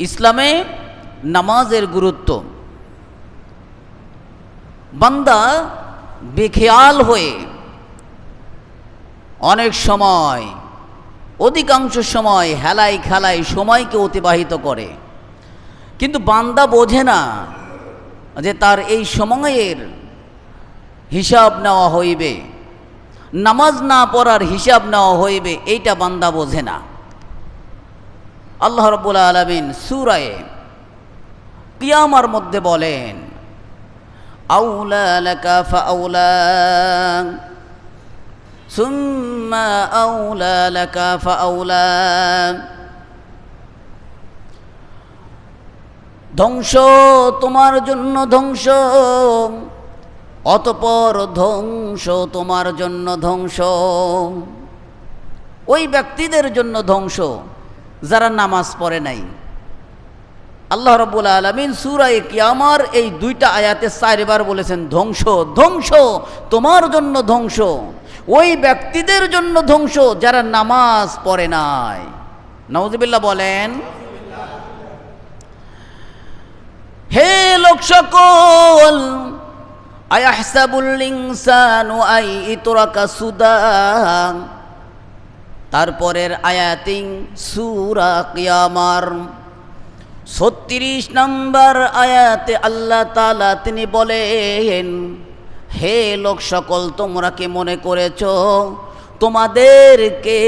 ইসলামে নামাজের গুরুত্ব। বান্দা বেখেয়াল হয়ে অনেক সময়, অধিকাংশ সময় হেলাই খেলাই সময়কে অতিবাহিত করে, কিন্তু বান্দা বোঝে না যে তার এই সময়ের হিসাব নেওয়া হইবে, নামাজ না পড়ার হিসাব নেওয়া হইবে, এইটা বান্দা বোঝে না। আল্লাহ রাব্বুল আলামিন সূরা কিয়ামার মধ্যে বলেন, আউলা লাকা ফাআউলা সুম্মা আউলা লাকা ফাআউলা। ধ্বংস তোমার জন্য ধ্বংস, অতঃপর ধ্বংস তোমার জন্য ধ্বংস। ওই ব্যক্তিদের জন্য ধ্বংস যারা নামাজ পড়ে নাই। আল্লাহ রাব্বুল আলামিন সূরা কিয়ামার এই দুইটা আয়াতে 4 বার বলেছেন ধ্বংস, ধ্বংস তোমার জন্য ধ্বংস, ওই ব্যক্তিদের জন্য ধ্বংস যারা নামাজ পড়ে নাই। নাউযুবিল্লাহ বলেন। হে লোক সকল, আয়াহসাবুল ইনসানু আই ইতরাকা সুদা। তারপরের আয়াতিং সূরা কিয়ামার 36 নম্বর আয়াতে আল্লাহ তাআলা তিনি বলেন, হে লোক সকল, তোমরা কি মনে করেছো তোমাদেরকে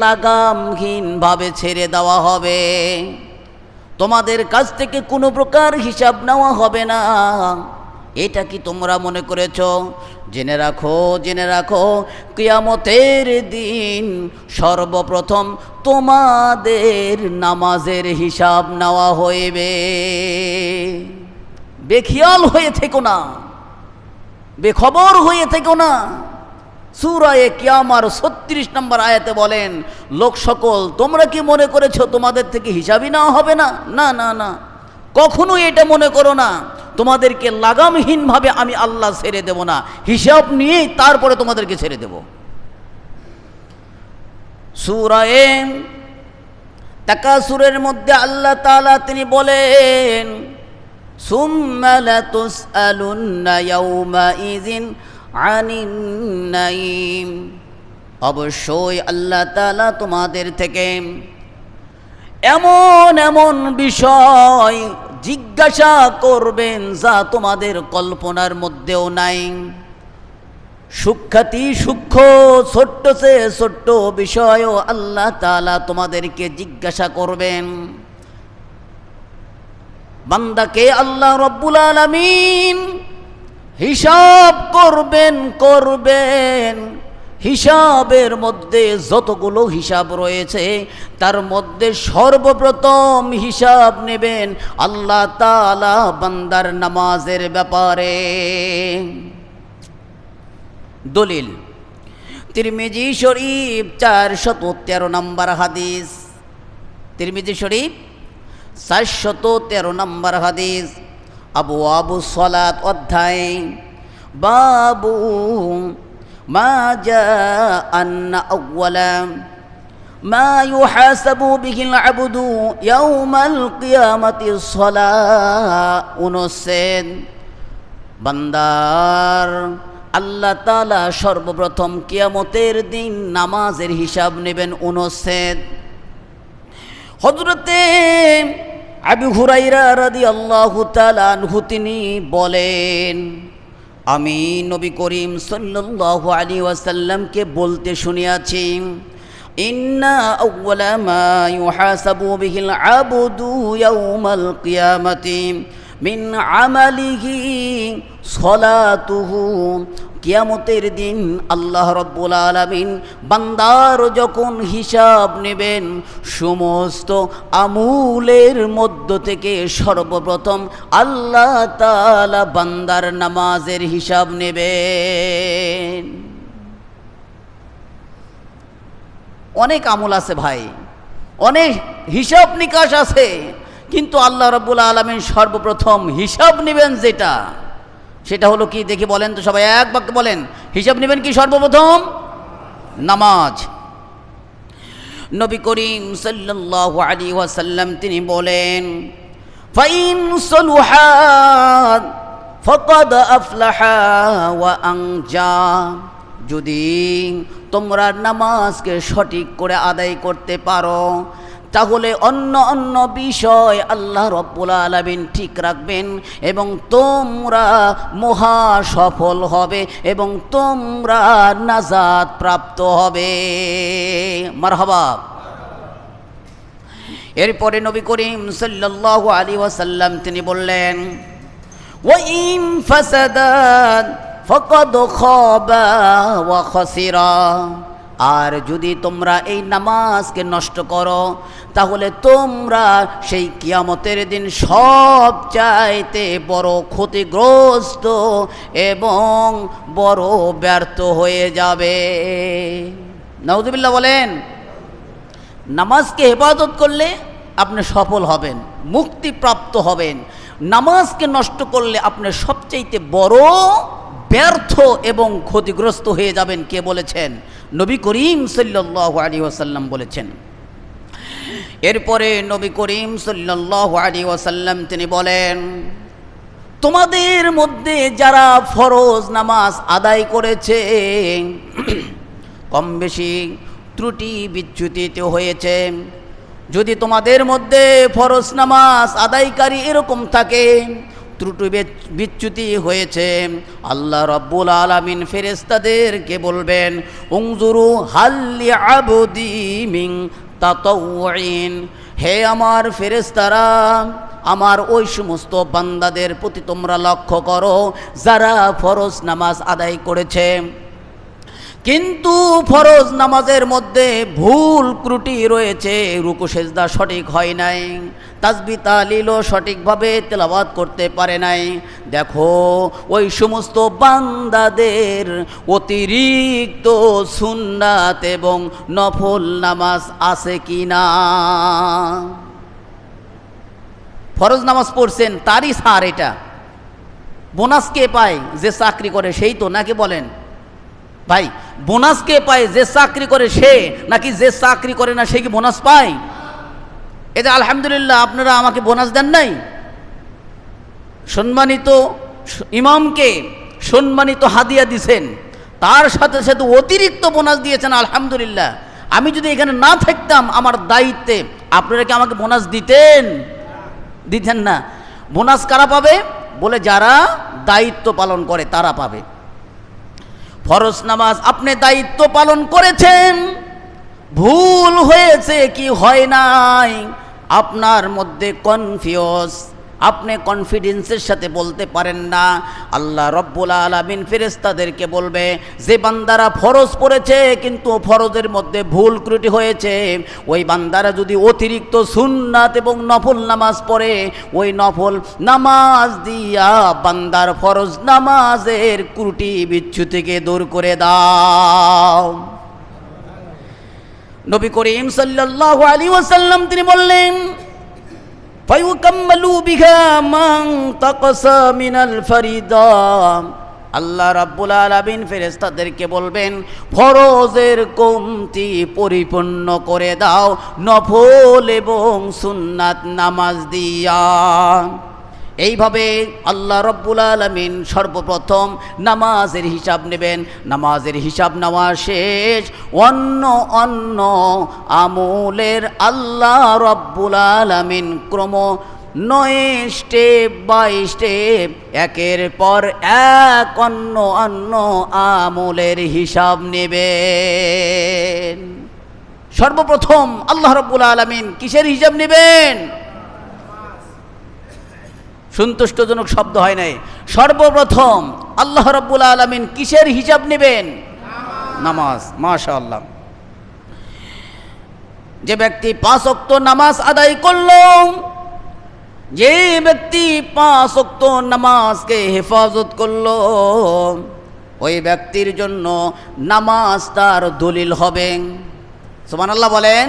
লাগামহীনভাবে ছেড়ে দেওয়া হবে, তোমাদের কাছ থেকে কোনো প্রকার হিসাব নেওয়া হবে না? এটা কি তোমরা মনে করেছো? জেনে রাখো, জেনে রাখো, কিয়ামতের দিন সর্বপ্রথম তোমাদের নামাজের হিসাব নেওয়া হইবে। বেখিয়াল হয়ে থেকো না, বেখবর হয়ে থেকো না। সূরা কিয়ামার 36 নম্বর আয়াতে বলেন, লোক সকল, তোমরা কি মনে করেছো তোমাদের থেকে হিসাবই নেওয়া হবে না? না না না, কখনোই এটা মনে করো না। তোমাদেরকে লাগামহীনভাবে আমি আল্লাহ ছেড়ে দেব না, হিসাব নিয়েই তারপরে তোমাদেরকে ছেড়ে দেব। সূরা তাকাসুরের মধ্যে আল্লাহ তাআলা তিনি বলেন, সুম্মা লাতুসআলুন্না ইয়াওমাইযিন আনিন নাঈম। অবশ্যই আল্লাহ তাআলা তোমাদের থেকে এমন এমন বিষয় জিজ্ঞাসা করবেন যা তোমাদের কল্পনার মধ্যেও নাই। সূক্ষ্মাতি সূক্ষ্ম, ছোট্ট সে ছোট্ট বিষয়ও আল্লাহ তাআলা তোমাদেরকে জিজ্ঞাসা করবেন। বান্দাকে আল্লাহ রাব্বুল আলামিন হিসাব করবেন। হিসাবের মধ্যে যতগুলো হিসাব রয়েছে তার মধ্যে সর্বপ্রথম হিসাব নেবেন আল্লাহ তাআলা বান্দার নামাজের ব্যাপারে। দলিল তিরমিজি শরীফ 413 নম্বর হাদিস। তিরমিজি শরীফ 413 নম্বর হাদিস। আবু সালাত অধ্যায়, বাবু মা জাআ আন্না আউওয়ালা মা ইউহাসাবু বিহিল আবদু ইয়াউমাল কিয়ামাতিস সালাহ। 59 বান্দার আল্লাহ তাআলা সর্বপ্রথম কিয়ামতের দিন নামাজের হিসাব নেবেন। 59 হযরতে আবু হুরায়রা রাদিয়াল্লাহু তাআলা আনহু তিনি বলেন, আমি নবী করিম সাল্লাল্লাহু আলাইহি ওয়াসাল্লামকে বলতে শুনিয়াছি, ইন্না আউওয়ালা মা ইউহাসাবু বিহিল আবদু ইয়াউমাল কিয়ামাতি মিন আমালিহি সালাতুহু। কিয়ামতের দিন আল্লাহ রাব্বুল আলামিন বান্দার যখন হিসাব নেবেন, সমস্ত আমুলের মধ্য থেকে সর্বপ্রথম আল্লাহ তাআলা বান্দার নামাজের হিসাব নেবেন। অনেক আমল আছে ভাই, অনেক হিসাব নিকাশ আছে, কিন্তু আল্লাহ রাব্বুল আলামিন সর্বপ্রথম হিসাব নেবেন যেটা, সেটা হলো কি দেখি বলেন তো সবাই, এক বাক্যে বলেন। হিসাব নেবেন কি সর্বপ্রথম? নামাজ। নবী করিম সাল্লাল্লাহু আলাইহি ওয়াসাল্লাম তিনি বলেন, ফাইন সলুহাত ফাকাদ আফলাহা ওয়া আনজা, যদি তোমরা নামাজকে সঠিক করে আদায় করতে পারো তাহলে অন্য অন্য বিষয় আল্লাহ রাব্বুল আলামিন ঠিক রাখবেন এবং তোমরা মহা সফল হবে এবং তোমরা নাজাত প্রাপ্ত হবে। মারহাবা। এরপরে নবী করিম সাল্লাল্লাহু আলাইহি ওয়াসাল্লাম তিনি বললেন, ওয়া ইন ফাসাদাত ফাকাদ খাবা ওয়া খাসিরা, আর যদি তোমরা এই নামাজকে নষ্ট করো তাহলে তোমরা সেই কিয়ামতের দিন সব চাইতে বড় ক্ষতিগ্রস্ত এবং বড় ব্যর্থ হয়ে যাবে। নাউযুবিল্লাহ বলেন। নামাজকে হেফাজত করলে আপনি সফল হবেন, মুক্তিপ্রাপ্ত হবেন। নামাজকে নষ্ট করলে আপনি সবচাইতে বড় ব্যর্থ এবং ক্ষতিগ্রস্ত হয়ে যাবেন। কে বলেছেন? নবী করিম সাল্লাল্লাহু আলাইহি ওয়াসাল্লাম বলেছেন। এরপরে নবী করিম সাল্লাল্লাহু আলাইহি ওয়াসাল্লাম তিনি বলেন, তোমাদের মধ্যে যারা ফরজ নামাজ আদায় করেছে কম বেশি ত্রুটি বিচ্যুতিতে হয়েছে, যদি তোমাদের মধ্যে ফরজ নামাজ আদায়কারী এরকম থাকে ত্রুটি বিচ্যুতি হয়েছে, আল্লাহ রাব্বুল আলামিন ফেরেশতাদেরকে বলবেন, উনজুরু হাল লিআবদি মিন তাতাউইন, হে আমার ফেরেশতারা, আমার ওই সমস্ত বান্দাদের প্রতি তোমরা লক্ষ্য করো যারা ফরজ নামাজ আদায় করেছে কিন্তু ফরজ নামাজের মধ্যে ভুল ত্রুটি রয়েছে, রুকু সেজদা সঠিক হয় নাই, তাসবিহ তাহলিলও সঠিকভাবে তেলাওয়াত করতে পারে নাই। দেখো ওই সমস্ত বান্দাদের অতিরিক্ত সুন্নাত এবং নফল নামাজ আছে কি না। ফরজ নামাজ পড়ছেন তারই সার এটা। বোনাস কে পায়? যে চাকরি করে সেই তো, নাকি বলেন ভাই? বোনাস কে পায়? যে চাকরি করে সে, নাকি যে চাকরি করে না সে কি বোনাস পায়? এটা আলহামদুলিল্লাহ আপনারা আমাকে বোনাস দেন নাই। সম্মানিত ইমামকে সম্মানিত হাদিয়া দিছেন, তার সাথে সাথে অতিরিক্ত বোনাস দিয়েছেন, আলহামদুলিল্লাহ। আমি যদি এখানে না থাকতাম আমার দায়িত্বে, আপনারা কি আমাকে বোনাস দিতেন? দিতেন না। বোনাস কারা পাবে? বলে যারা দায়িত্ব পালন করে তারা পাবে। ফরজ নামাজ আপনি দায়িত্ব পালন করেছেন, ভুল হয়েছে কি হয় নাই আপনার মধ্যে কনফিউজ, আপনি কনফিডেন্সের সাথে বলতে পারেন না। আল্লাহ রব্বুল আলামিন ফেরেশতাদেরকে বলবে, যে বান্দারা ফরজ পড়েছে কিন্তু ফরজের মধ্যে ভুল ত্রুটি হয়েছে, ওই বান্দারা যদি অতিরিক্ত সুন্নাত এবং নফল নামাজ পড়ে, ওই নফল নামাজ দিয়া বান্দার ফরজ নামাজের ত্রুটি বিচ্যুতিকে দূর করে দাও। নবী করিম সাল্লাল্লাহু আলাইহি ওয়াসাল্লাম তিনি বললেন, ফায়ুকাম্মালু বিহা মান তাকাসা মিনাল ফারিদা, আল্লাহ রাব্বুল আলামিন ফেরেশতাদেরকে বলবেন, ফরজের কমতি পরিপূর্ণ করে দাও নফল এবং সুন্নাত নামাজ দিয়া। এইভাবে আল্লাহ রাব্বুল আলামিন সর্বপ্রথম নামাজের হিসাব নেবেন। নামাজের হিসাব নেওয়া শেষ, অন্য অন্য আমলের আল্লাহ রাব্বুল আলামিন ক্রমান্বয়ে স্টেপ বাই স্টেপ একের পর এক অন্য অন্য আমলের হিসাব নেবেন। সর্বপ্রথম আল্লাহ রাব্বুল আলামিন কিসের হিসাব নেবেন? সন্তুষ্টজনক শব্দ হয় নাই। সর্বপ্রথম আল্লাহ রাব্বুল আলামিন কিসের হিসাব নেবেন? নামাজ। মাশাআল্লাহ। যে ব্যক্তি 5 ওয়াক্ত নামাজ আদায় করল, যে ব্যক্তি 5 ওয়াক্ত নামাজকে হেফাজত করল, ওই ব্যক্তির জন্য নামাজ তার দলিল হবে। সুবহানাল্লাহ বলেন।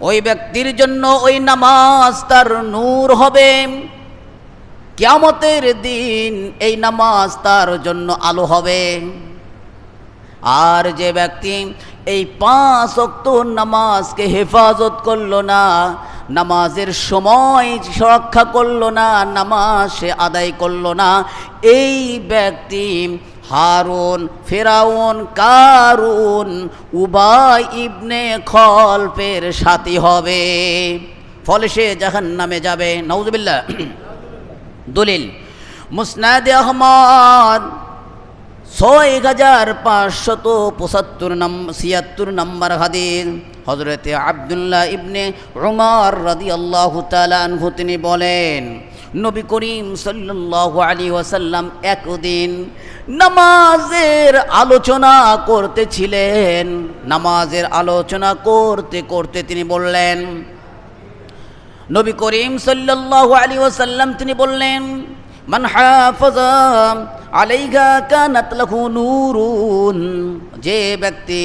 ওই ব্যক্তির জন্য ওই নামাজ তার নূর হবে। কিয়ামতের দিন এই নামাজ তার জন্য আলো হবে। আর যে ব্যক্তি এই 5 ওয়াক্ত নামাজকে হেফাজত করলো না, নামাজের সময় রক্ষা করলো না, নামাজ সে আদায় করলো না, এই ব্যক্তি হারুন, ফেরাউন, কারুন, উবাই ইবনে খলফের সাথী হবে, ফলে সে জাহান্নামে যাবে। নাউজুবিল্লাহ। দলিল মুসনাদে আহমদ 6576 নম্বর হাদিস, হযরতে আব্দুল্লাহ ইবনে উমর রাদিয়াল্লাহু তাআলা আনহু তিনি বলেন, নবী করিম সাল্লাল্লাহু আলাইহি ওয়াসাল্লাম একদিন নামাজের আলোচনা করতেছিলেন। নামাজের আলোচনা করতে করতে তিনি বললেন, নবী করিম সাল্লাল্লাহু আলাইহি ওয়াসাল্লাম তিনি বললেন, মান হাফাযা আলাইহা কানাত লাহু নূরুন, যে ব্যক্তি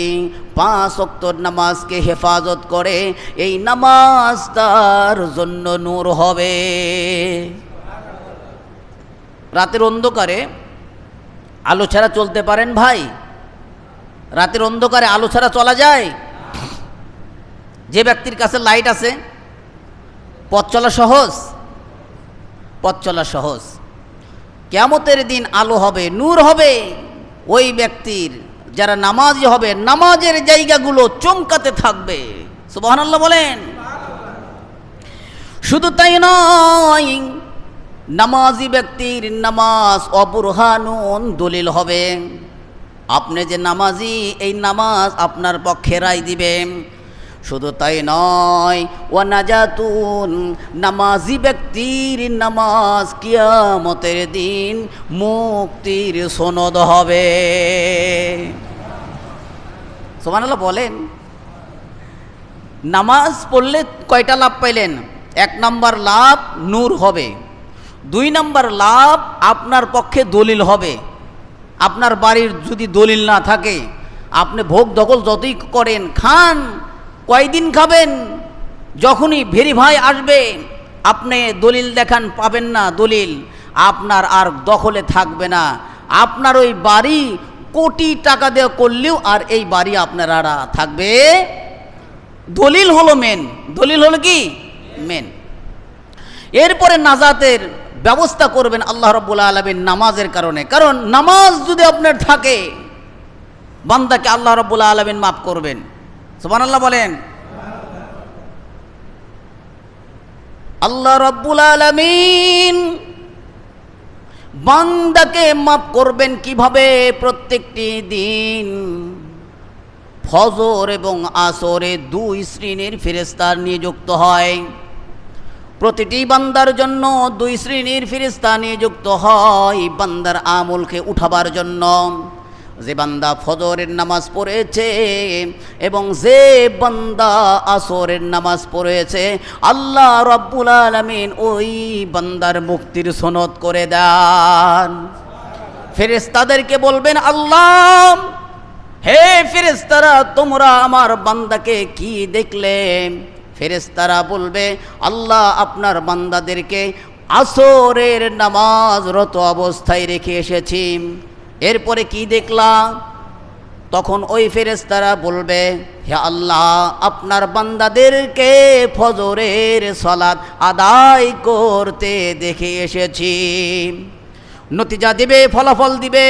5 ওয়াক্ত নামাজকে হেফাজত করে এই নামাজ তার জন্য নূর হবে। রাতের অন্ধকারে আলো ছাড়া চলতে পারেন ভাই? রাতের অন্ধকারে আলো ছাড়া চলা যায়? যে ব্যক্তির কাছে লাইট আছে পথ চলা সহজ? পথ চলা সহজ। কিয়ামতের দিন আলো হবে, নূর হবে ওই ব্যক্তির, যারা নামাজি হবে, নামাজের জায়গাগুলো চমকাতে থাকবে। সুবহানাল্লাহ বলেন। শুধু তাই নয়, নামাজি ব্যক্তির নামাজ অবুরহানুন, দলিল হবে। আপনি যে নামাজি, এই নামাজ আপনার পক্ষে রায় দিবে। শুধু তাই নয়, ওয়া নাজাতুন, নামাজি ব্যক্তির নামাজ কিয়ামতের দিন মুক্তির সনদ হবে। সুবহানাল্লাহ বলেন। নামাজ পড়লে কয়টা লাভ পাইলেন? 1 নম্বর লাভ নূর হবে, 2 নম্বর লাভ আপনার পক্ষে দলিল হবে। আপনার বাড়ির যদি দলিল না থাকে, আপনি ভোগ দখল যতই করেন, খান, কয়দিন খাবেন? যখনই ভেরিফাই আসবে আপনি দলিল দেখান, পাবেন না দলিল, আপনার আর দখলে থাকবে না। আপনার ওই বাড়ি কোটি টাকা দিয়ে করলেও আর এই বাড়ি আপনার আর থাকবে। দলিল হলো মেন। দলিল হলো কি? মেন। এরপরে নাজাতের ব্যবস্থা করবেন আল্লাহ রাব্বুল আলামিন নামাজের কারণে। কারণ নামাজ যদি আপনার থাকে, বান্দাকে আল্লাহ রাব্বুল আলামিন মাফ করবেন। সুবহানাল্লাহ বলেন। আল্লাহ রাব্বুল আলামিন বান্দাকে মাফ করবেন কিভাবে? প্রত্যেকটি দিন ফজর এবং আসরে 2 শ্রেণীর ফেরেশতা নিযুক্ত হয়। প্রতিটি বান্দার জন্য 2 শ্রেণীর ফেরেশতা নিযুক্ত হয় বান্দার আমলকে উঠাবার জন্য। যে বান্দা ফজরের নামাজ পড়েছে এবং যে বান্দা আসরের নামাজ পড়েছে, আল্লাহ রাব্বুল আলামিন ওই বান্দার মুক্তির সনদ করে দেন। ফেরেশতাদেরকে বলবেন, আল্লাহ, হে ফেরেশতারা, তোমরা আমার বান্দাকে কি দেখলে? ফেরেশতারা বলবে, আল্লাহ আপনার বান্দাদেরকে আসরের নামাজরত অবস্থায় রেখে এসেছি। এরপরে কি দেখলা? তখন ওই ফেরেশতারা বলবে, হে আল্লাহ, আপনার বান্দাদেরকে ফজরের সালাত আদায় করতে দেখে এসেছি। নতিজা দিবে, ফলাফল দিবে।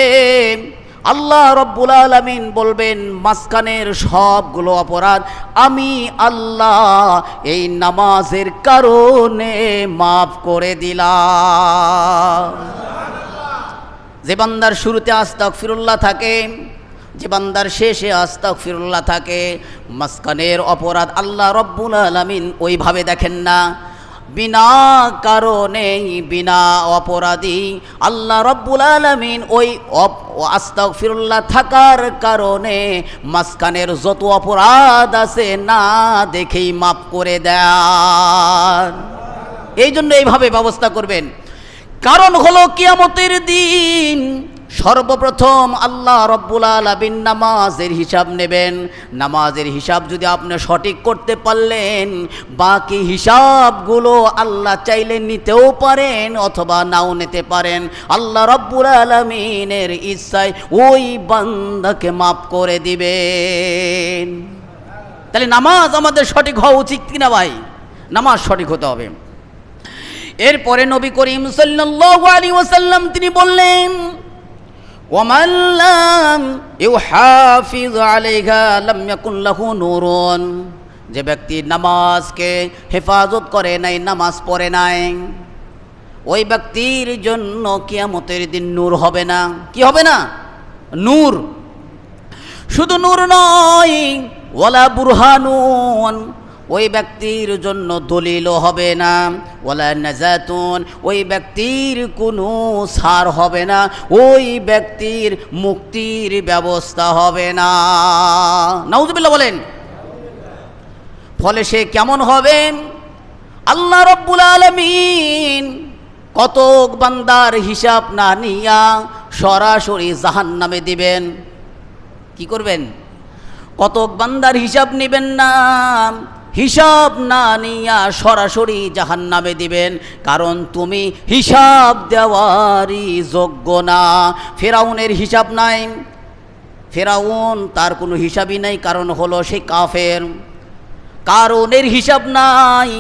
আল্লাহ রাব্বুল আলামিন বলবেন, মাঝখানের সবগুলো অপরাধ আমি আল্লাহ এই নামাজের কারণে মাফ করে দিলাম। যে বান্দার শুরুতে আস্তাগফিরুল্লাহ থাকে, যে বান্দার শেষে আস্তাগফিরুল্লাহ থাকে, মাঝখানের অপরাধ আল্লাহ রাব্বুল আলামিন ওইভাবে দেখেন না। বিনা কারণে, বিনা অপরাধী আল্লাহ রাব্বুল আলামিন ওই আস্তাগফিরুল্লাহ থাকার কারণে মাঝখানের যত অপরাধ আছে না দেখেই মাফ করে দেন। এই জন্য এইভাবে ব্যবস্থা করবেন। কারণ হলো কিয়ামতের দিন সর্বপ্রথম আল্লাহ রব্বুল আলামিন নামাজের হিসাব নেবেন। নামাজের হিসাব যদি আপনি সঠিক করতে পারলেন, বাকি হিসাবগুলো আল্লাহ চাইলে নিতেও পারেন অথবা নাও নিতে পারেন। আল্লাহ রব্বুল আলামিনের ইচ্ছায় ওই বান্দাকে মাফ করে দিবেন। তাহলে নামাজ আমাদের সঠিক হওয়া উচিত কিনা ভাই? নামাজ সঠিক হতে হবে। এরপরে নবী করিম সাল্লাল্লাহু আলাইহি ওয়াসাল্লাম তিনি বললেন, ওয়ামান লাম ইউহাফিজ আলাইহা লাম ইয়াকুন লাহু নূরুন, যে ব্যক্তি নামাজকে হেফাজত করে নাই, নামাজ পড়ে নাই, ওই ব্যক্তির জন্য কিয়ামতের দিন নূর হবে না। কি হবে না? নূর। শুধু নূর নয়, ওয়ালা বুরহানুন, ওই ব্যক্তির জন্য দলিলও হবে না, ওয়ালা নাজাতুন, ওই ব্যক্তির কোনো ছাড় হবে না, ওই ব্যক্তির মুক্তির ব্যবস্থা হবে না। নাউযুবিল্লাহ বলেন। ফলে সে কেমন হবে? আল্লাহ রব্বুল আলামিন কতক বান্দার হিসাব না নিয়া সরাসরি জাহান্নামে দিবেন। কি করবেন? কতক বান্দার হিসাব নেবেন না, হিসাব না নিয়া সরাসরি জাহান্নামে দিবেন, কারণ তুমি হিসাব দেওয়ারই যোগ্য না। ফেরাউনের হিসাব নাই, ফেরাউন তার কোনো হিসাবই নাই, কারণ হলো সে কাফের। কারণের হিসাব নাই,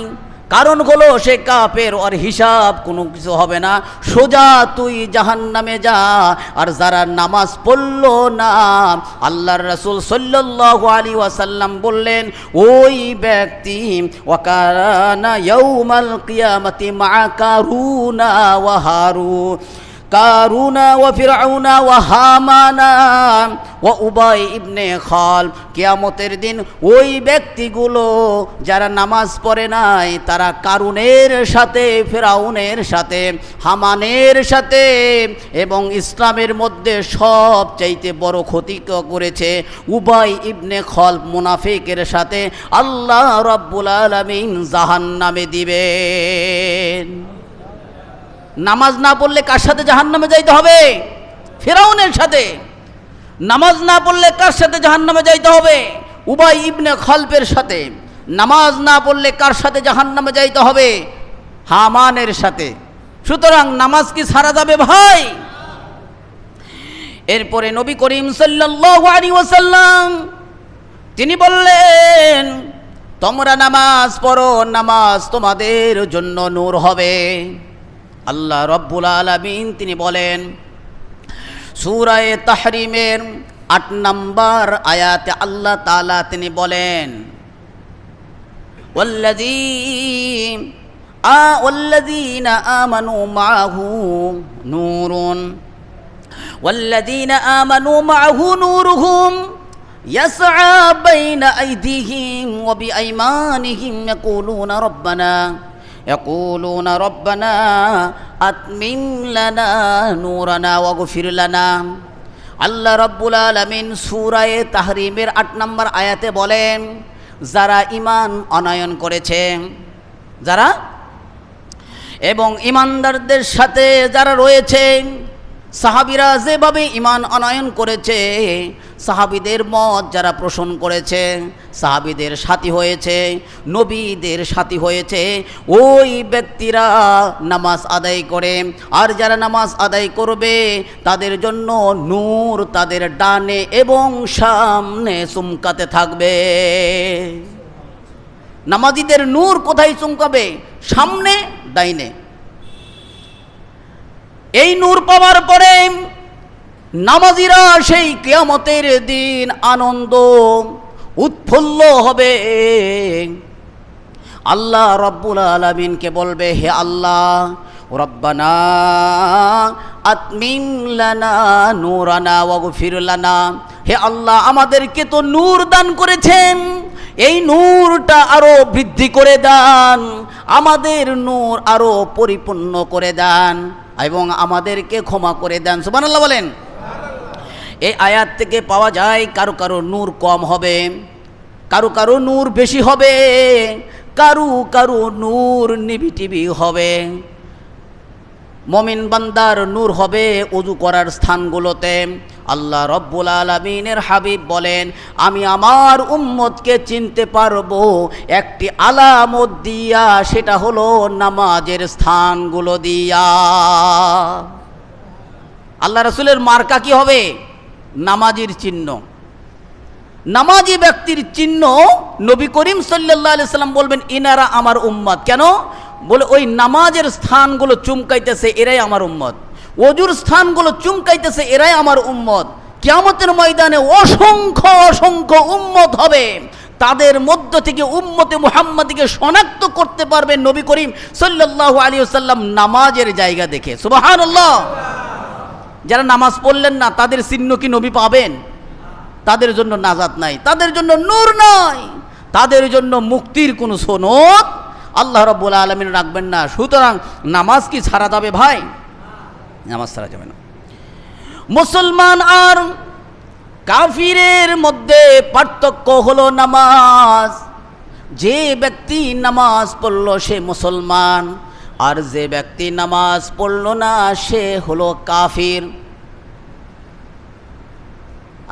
কারণ হলো সে কাফের, আর হিসাব কোনো কিছু হবে না। সোজা তুই জাহান্নামে যা। আর যারা নামাজ পড়ল না, আল্লাহর রাসূল সাল্লাল্লাহু আলাইহি ওয়াসাল্লাম বললেন, ওই ব্যক্তি ওয়াকানা ইয়াউমাল কিয়ামাতি মা কারুনা ওয়া হারুন, কারুনা ওয়া ফিরআউনা ওয়া হামানা ওয়া উবাই ইবনে খাল, কিয়ামতের দিন ওই ব্যক্তিগুলো যারা নামাজ পড়ে নাই, তারা কারুনের সাথে, ফিরআউনের সাথে, হামানের সাথে এবং ইসলামের মধ্যে সবচাইতে বড় ক্ষতি করেছে উবাই ইবনে খাল মুনাফিকের সাথে আল্লাহ রাব্বুল আলামিন জাহান্নামে দিবেন। নামাজ না পড়লে কার সাথে জাহান্নামে যাইতে হবে? ফিরআউনের সাথে। নামাজ না পড়লে কার সাথে জাহান্নামে যাইতে হবে? উবাই ইবনে খালফের সাথে। নামাজ না পড়লে কার সাথে জাহান্নামে যাইতে হবে? হামানের সাথে। সুতরাং নামাজ কি ছাড়া যাবে ভাই? এরপরে নবী করিম সাল্লাল্লাহু আলাইহি ওয়াসাল্লাম তিনি বললেন, তোমরা নামাজ পড়ো, নামাজ তোমাদের জন্য নূর হবে। আল্লাহ রব্বুল আলামিন তিনি বলেন সূরা তাহরিমের ৮ নম্বর আয়াতে আল্লাহ তাআলা তিনি বলেন, ওয়াল্লাযীনা আমানু মাআহু নূরুন, ওয়াল্লাযীনা আমানু মাআহু নূরুহুম ইয়াসআ বাইনা আইদিহিম ওয়া বিআইমানিহিম يقولون ربنا أتمم لنا نورنا واغفر لنا। আল্লাহ রাব্বুল আলামিন সূরা তাহরিমের ৮ নম্বর আয়াতে বলেন, যারা ঈমান আনয়ন করেছে, যারা এবং ঈমানদারদের সাথে যারা রয়েছে, সাহাবীরা যেভাবে ঈমান আনয়ন করেছে, সাহাবীদের মত যারা পোষণ করেছে, সাহাবীদের সাথী হয়েছে, নবীদের সাথী হয়েছে, ওই ব্যক্তিরা নামাজ আদায় করে। আর যারা নামাজ আদায় করবে তাদের জন্য নূর তাদের ডানে এবং সামনে চমকাতে থাকবে। নামাজীদের নূর কোথায় চমকাবে? সামনে, ডাইনে। এই নূর পাওয়ার পরে নামাজিরা সেই কিয়ামতের দিন আনন্দ উৎফুল্ল হবে। আল্লাহ রাব্বুল আলামিনকে বলবে, হে আল্লাহ, রব্বানা আতমিম লানা নূরানা ওয়াগফির লানা, হে আল্লাহ, আমাদেরকে তো নূর দান করেছেন, এই নূরটা আরো বৃদ্ধি করে দেন, আমাদের নূর আরো পরিপূর্ণ করে দেন এবং আমাদেরকে ক্ষমা করে দেন। সুবহানাল্লাহ বলেন। এই আয়াত থেকে পাওয়া যায় কারো কারো নূর কম হবে, কারো কারো নূর বেশি হবে, কারো কারো নূর নিবিটিবি হবে। মুমিন বান্দার নূর হবে ওযু করার স্থানগুলোতে। আল্লাহ রব্বুল আলামিনের হাবিব বলেন, আমি আমার উম্মতকে চিনতে পারবো একটি আলামত দিয়া, সেটা হলো নামাজের স্থানগুলো দিয়া। আল্লাহ রাসূলের মার্কা কি হবে? নামাজির চিহ্ন। নামাজি ব্যক্তির চিহ্ন নবী করিম সাল্লাল্লাহু আলাইহি সাল্লাম বলবেন, ইনারা আমার উম্মত। কেন? বলে ওই নামাজের স্থানগুলো চুমকাইতেছে, এরাই আমার উম্মত। ওজুর স্থানগুলো চুমকাইতেছে, এরাই আমার উম্মত। কিয়ামতের ময়দানে অসংখ্য অসংখ্য উম্মত হবে, তাদের মধ্য থেকে উম্মতে মুহাম্মাদীকে শনাক্ত করতে পারবে নবী করিম সাল্লাল্লাহু আলাইহি ওয়াসাল্লাম নামাজের জায়গা দেখে। সুবহানাল্লাহ। যারা নামাজ পড়লেন না, তাদের চিহ্ন কি নবী পাবেন? তাদের জন্য নাজাত নাই, তাদের জন্য নূর নাই, তাদের জন্য মুক্তির কোনো সনদ আল্লাহ রাব্বুল আলামিন রাখবেন না। সুতরাং নামাজ কি ছাড়া যাবে ভাই? নামাজ ছাড়া যাবে না। মুসলমান আর কাফিরের মধ্যে পার্থক্য হলো নামাজ। যে ব্যক্তি নামাজ পড়ল সে মুসলমান, আর যে ব্যক্তি নামাজ পড়ল না সে হলো কাফির।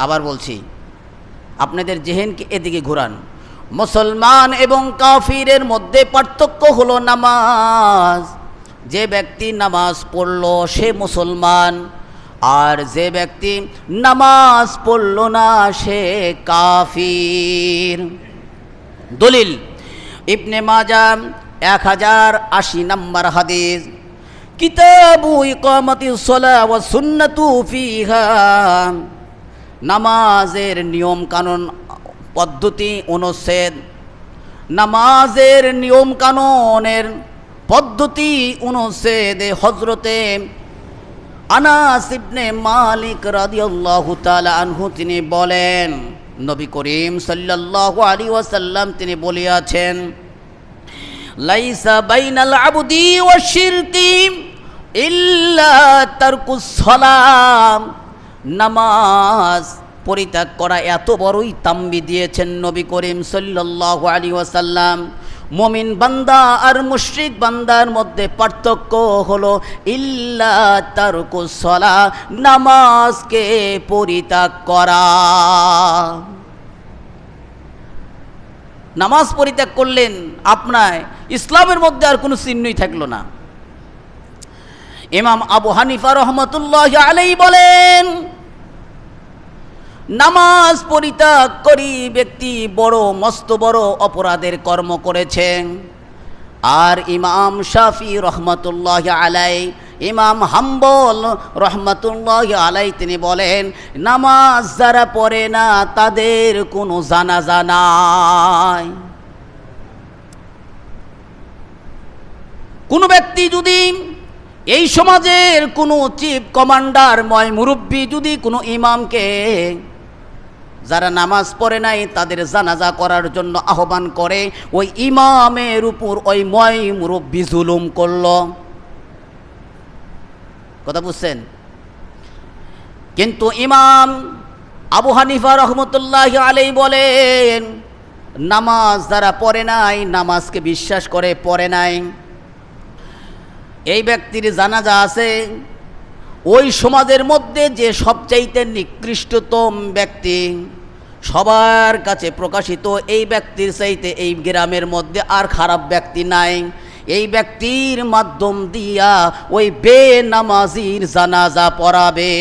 আবার বলছি, আপনাদের জেহেনকে এদিকে ঘুরান। মুসলমান এবং কাফিরের মধ্যে পার্থক্য হলো নামাজ। যে ব্যক্তি নামাজ পড়ল সে মুসলমান, আর যে ব্যক্তি নামাজ পড়ল না সে কাফির। দলিল ইবনে মাজাহ 1080 নম্বর হাদিস, কিতাবু ইকামাতিস সালাহ ওয়া সুন্নাতু ফিহা। নামাজের নিয়ম কানুন পদ্ধতি অনুচ্ছেদ, নামাজের নিয়ম কানুনের পদ্ধতি অনুচ্ছেদে হযরতে আনাস ইবনে মালিক রাদিয়াল্লাহু তাআলা আনহু তিনি বলেন, নবী করিম সাল্লাল্লাহু আলাইহি ওয়াসাল্লাম তিনি বলিয়াছেন, লাইসা বাইনাল আবদি ওয়াশ শিরকি ইল্লা তারকুস সালাম। নামাজ পরিত্যাগ করা এত বড়ই তাম্বি দিয়েছেন নবী করিম সাল্লাল্লাহু আলাইহি ওয়াসাল্লাম। মুমিন বান্দা আর মুশরিক বান্দার মধ্যে পার্থক্য হলো ইল্লা তারকুস সালাহ, নামাজকে পরিত্যাগ করা। নামাজ পরিত্যাগ করলেন, আপনার ইসলামের মধ্যে আর কোনো চিহ্নই থাকলো না। ইমাম আবু হানিফা রহমতুল্লাহি আলাইহি বলেন, নামাজ পরিত্যাগ করি ব্যক্তি বড় মস্ত বড় অপরাধের কর্ম করেছেন। আর ইমাম শাফি রহমতুল্লাহি আলাইহি, ইমাম হাম্বল রহমতুল্লাহি আলাইহি তিনি বলেন, নামাজ যারা পড়ে না তাদের কোনো জানাজা নাই। কোনো ব্যক্তি যদি এই সমাজের কোনো চিফ কমান্ডার ময় মুরব্বী যদি কোনো ইমামকে যারা নামাজ পড়ে নাই তাদের জানাজা করার জন্য আহ্বান করে, ওই ইমামের উপর ওই ময় মুরব্বী জুলুম করল। কথা বুঝছেন? কিন্তু ইমাম আবু হানিফা রহমতুল্লাহি আলাইহি বলেন, নামাজ যারা পড়ে নাই, নামাজকে বিশ্বাস করে পড়ে নাই, এই ব্যক্তির জানাজা আছে। ওই সমাজের মধ্যে যে সবচাইতে নিকৃষ্টতম ব্যক্তি, সবার কাছে প্রকাশিত, এই ব্যক্তির চাইতে এই গ্রামের মধ্যে আর খারাপ ব্যক্তি নাই। এই ব্যক্তির মাধ্যম দিয়া ওই বেনামাজির জানাজা পড়াবে।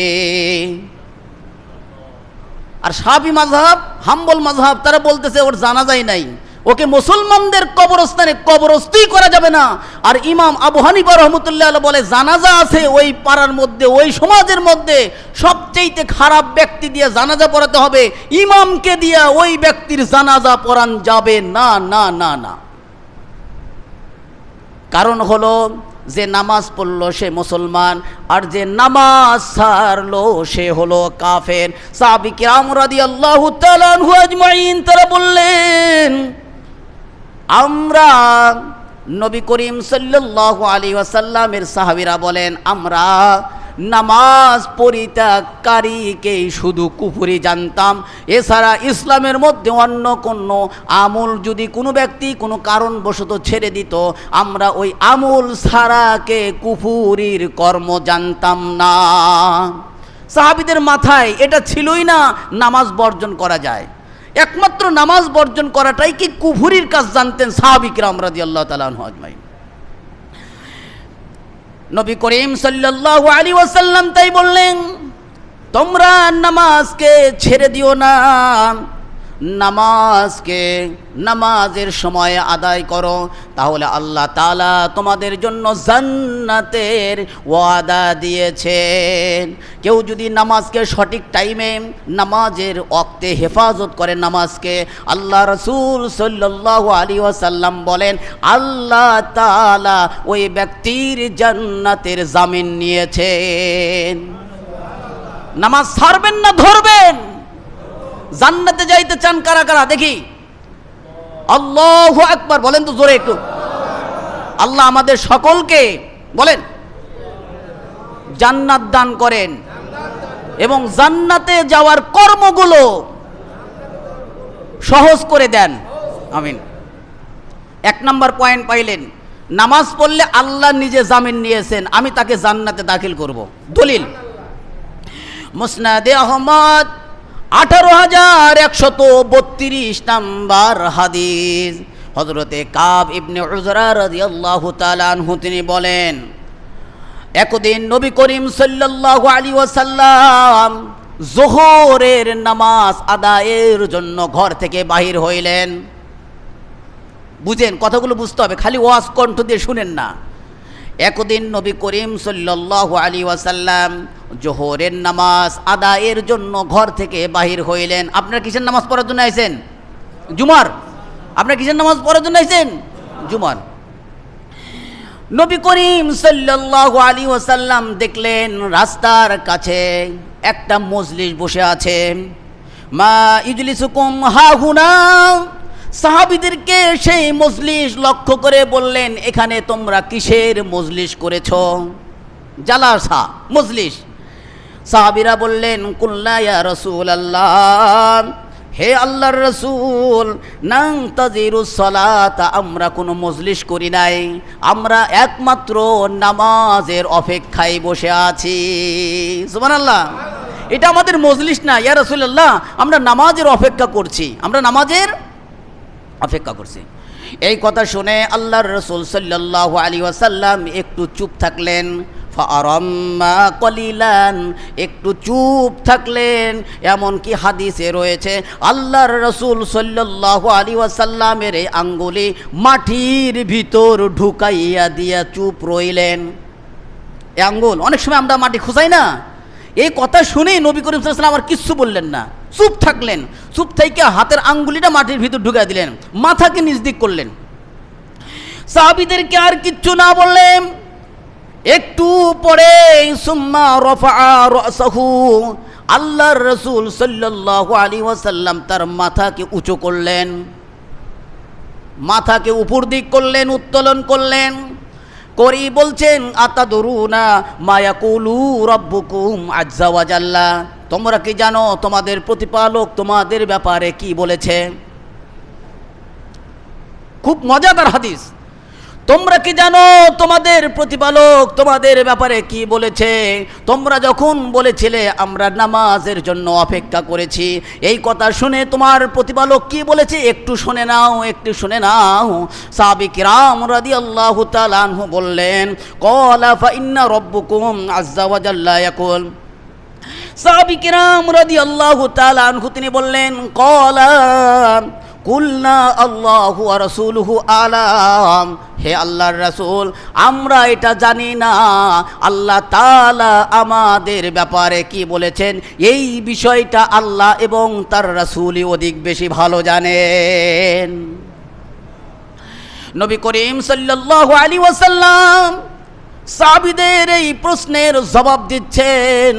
আর শাফি মাযহাব, হাম্বল মাযহাব তারা বলতেছে ওর জানাজাই নাই, ওকে মুসলমানদের কবরস্থানে কবরস্থই করা যাবে না। আর ইমাম আবু হানিফা রহমতুল্লাহ বলে, জানাজা আছে ওই পাড়ার মধ্যে, ওই সমাজের মধ্যে সবচেয়ে খারাপ ব্যক্তি দিয়ে জানাজা পড়াতে হবে, ইমামকে দিয়া ওই ব্যক্তির জানাজা পড়ান যাবে না, না না না। কারণ হলো, যে নামাজ পড়লো সে মুসলমান, আর যে নামাজ ছাড়লো সে হলো কাফের। সাহাবী কিরাম রাদিয়াল্লাহু তাআলা আনহু আজমাইন তারা বললেন, আমরা নবী করিম সাল্লাল্লাহু আলাইহি ওয়াসাল্লামের সাহাবীরা বলেন, আমরা নামাজ পরিত্যাগকারীকেই শুধু কুফরি জানতাম, এছাড়া ইসলামের মধ্যে অন্য কোনো আমল যদি কোনো ব্যক্তি কোনো কারণবশত ছেড়ে দিত, আমরা ওই আমল ছাড়াকে কুফুরির কর্ম জানতাম না। সাহাবীদের মাথায় এটা ছিলই না নামাজ বর্জন করা যায়। একমাত্র নামাজ বর্জন করাটাই কি কুফুরির কাজ জানতেন সাহাবী কিরাম রাদিয়াল্লাহু তাআলা আনহু আজমাইন। নবী করিম সাল্লাল্লাহু আলাইহি ওয়াসাল্লাম তাই বললেন, তোমরা নামাজকে ছেড়ে দিও না, নামাজের সময় আদায় করো, তাহলে আল্লাহ তাআলা তোমাদের জন্য জান্নাতের ওয়াদা দিয়েছেন। কেউ যদি নামাজকে সঠিক টাইমে নামাজের ওয়াক্তে হেফাজত করে নামাজকে, আল্লাহ রাসূল সাল্লাল্লাহু আলাইহি ওয়াসাল্লাম বলেন আল্লাহ তাআলা ওই ব্যক্তির জান্নাতের জামিন নিয়েছেন। নামাজ ছাড়বেন না ধরবেন? জান্নাতে যাইতে চান কারা কারা দেখি? আল্লাহু আকবার বলেন তো জোরে একটু। আল্লাহ আমাদের সকলকে বলেন জান্নাত দান করেন এবং জান্নাতে যাওয়ার কর্মগুলো সহজ করে দেন, আমিন। এক নম্বর পয়েন্ট পাইলেন, নামাজ পড়লে আল্লাহ নিজে জামিন নিয়েছেন আমি তাকে জান্নাতে দাখিল করব। দলিল মুসনাদে আহমদ 18,132 নম্বর হাদিস। হযরতে কাব ইবনে উজরা রাদিয়াল্লাহু তাআলা আনহু তিনি বলেন, একদিন নবী করিম সাল্লাল্লাহু আলাইহি ওয়াসাল্লাম যোহরের নামাজ আদায়ের জন্য ঘর থেকে বাহির হইলেন। বুঝেন, কথাগুলো বুঝতে হবে, খালি ওয়াজ কণ্ঠ দিয়ে শুনেন না। একদিন নবী করিম সাল্লাল্লাহু আলাইহি ওয়াসাল্লাম যোহরের নামাজ আদায়ের জন্য ঘর থেকে বাহির হইলেন। আপনারা কিসের নামাজ পড়ার জন্য আইছেন? জুমার। আপনারা কিসের নামাজ পড়ার জন্য আইছেন? জুমার। নবী করিম সাল্লাল্লাহু আলাইহি ওয়াসাল্লাম দেখলেন রাস্তার কাছে একটা মজলিস বসে আছে। মা ইজলিসুকুম হাহুনা, সাহাবীদেরকে সেই মজলিস লক্ষ্য করে বললেন, এখানে তোমরা কিসের মজলিস করেছো? জালাসা, মজলিস। সাহাবীরা বললেন, কুল্লা ইয়া রাসূলুল্লাহ, হে আল্লাহর রাসূল, নান্তাজিরুস সালাতা, আমরা কোনো মজলিস করি নাই, আমরা একমাত্র নামাজের অপেক্ষায় বসে আছি। সুবহানাল্লাহ। এটা আমাদের মজলিস না ইয়া রাসূলুল্লাহ, আমরা নামাজের অপেক্ষা করছি, আমরা নামাজের অপেক্ষা করছি। এই কথা শুনে আল্লাহর রাসূল সাল্লাল্লাহু আলাইহি ওয়াসাল্লাম একটু চুপ থাকলেন। ফাআরাম্মা কলিলান, একটু চুপ থাকলেন। এমনকি হাদিসে রয়েছে আল্লাহর রাসূল সাল্লাল্লাহু আলাইহি ওয়াসাল্লামের এই আঙ্গুলি মাটির ভিতর ঢুকাইয়া দিয়া চুপ রইলেন। এই আঙ্গুল, অনেক সময় আমরা মাটি খুঁজাই না, এই কথা শুনেই নবী করিম সাল্লাল্লাহু আলাইহি ওয়াসাল্লাম আর কিচ্ছু বললেন না, চুপ থাকলেন। চুপ থেকে হাতের আঙ্গুলিটা মাটির ভিতর ঢুকাই দিলেন, মাথাকে নিচ দিক করলেন। সাহাবীদেরকে আর কিচ্ছু না বললেন। একটু পরে সুম্মা রাফা রাসাহু, আল্লাহর রাসূল সাল্লাল্লাহু আলাইহি ওয়াসাল্লাম তার মাথাকে উঁচু করলেন, মাথাকে উপর দিক করলেন, উত্তোলন করলেন। করি বলছেন, আতাদরুনা মা ইয়াকুলু রাব্বুকুম আযজা ওয়া জাল্লা, তোমরা কি জানো তোমাদের প্রতিপালক তোমাদের ব্যাপারে কি বলেছে? খুব মজাদার হাদিস। তোমরা কি জানো তোমাদের প্রতিপালক তোমাদের ব্যাপারে কি বলেছে? তোমরা যখন বলেছিলে আমরা নামাজের জন্য অপেক্ষা করেছি, এই কথা শুনে তোমার প্রতিপালক কি বলেছে একটু শুনে নাও, একটু শুনে নাও। সাহাবী কিরাম রাদিয়াল্লাহু তাআলা আনহু বললেন, ক্বালা ফা ইন্না রাব্বুকুম আযজা ওয়া জাল্লা ইয়াকুল, সাহাবী কিরাম রাদিয়াল্লাহু তাআলা আনহু তিনি বললেন, ক্বালা কুলনা আল্লাহু ওয়া রাসূলুহু আলাম, হে আল্লাহর রাসূল আমরা এটা জানি না আল্লাহ তাআলা আমাদের ব্যাপারে কি বলেছেন, এই বিষয়টা আল্লাহ এবং তার রাসূলই অধিক বেশি ভালো জানেন। নবী করিম সাল্লাল্লাহু আলাইহি ওয়াসাল্লাম সাহাবীদের এই প্রশ্নের জবাব দিচ্ছেন।